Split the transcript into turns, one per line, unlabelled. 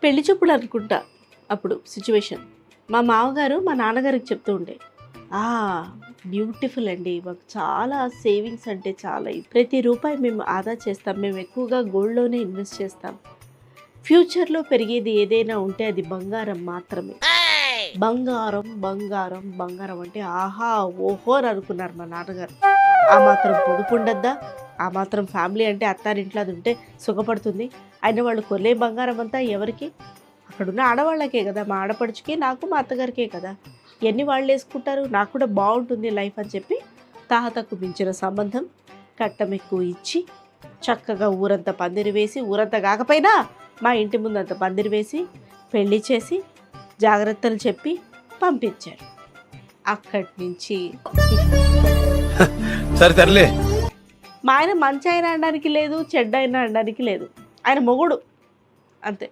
పెళ్లి చూపులు అనుకుంటా అప్పుడు సిచ్యువేషన్. మా మామగారు మా నాన్నగారికి చెప్తూ ఉండే, బ్యూటిఫుల్ అండి, మాకు చాలా సేవింగ్స్ అంటే చాలా ప్రతి రూపాయి మేము ఆదా చేస్తాం, మేము ఎక్కువగా గోల్డ్లోనే ఇన్వెస్ట్ చేస్తాం, ఫ్యూచర్లో పెరిగేది ఏదైనా ఉంటే అది బంగారం మాత్రమే. బంగారం బంగారం బంగారం అంటే ఆహా ఓహో అని అనుకున్నారు మా నాన్నగారు. ఆ మాత్రం పొదుపు ఉండద్దా, ఆ మాత్రం ఫ్యామిలీ అంటే అత్తారింట్లో అది ఉంటే సుఖపడుతుంది. అయిన వాళ్ళు కొనే బంగారం అంతా ఎవరికి? అక్కడున్న ఆడవాళ్ళకే కదా, మా ఆడపడుచుకి నాకు మా అత్తగారికే కదా, ఎన్ని వాళ్ళు వేసుకుంటారు, నాకు కూడా బాగుంటుంది లైఫ్ అని చెప్పి తాహతకు మించిన సంబంధం కట్నం ఎక్కువ ఇచ్చి చక్కగా ఊరంతా పందిరి వేసి, ఊరంతా కాకపోయినా మా ఇంటి ముందంత పందిరి వేసి పెళ్లి చేసి జాగ్రత్తలు చెప్పి పంపించారు. అక్కడి నుంచి
సరే
మా ఆయన మంచి అయినా అనడానికి లేదు, చెడ్డ అయినా అనడానికి లేదు, ఆయన మొగుడు అంతే.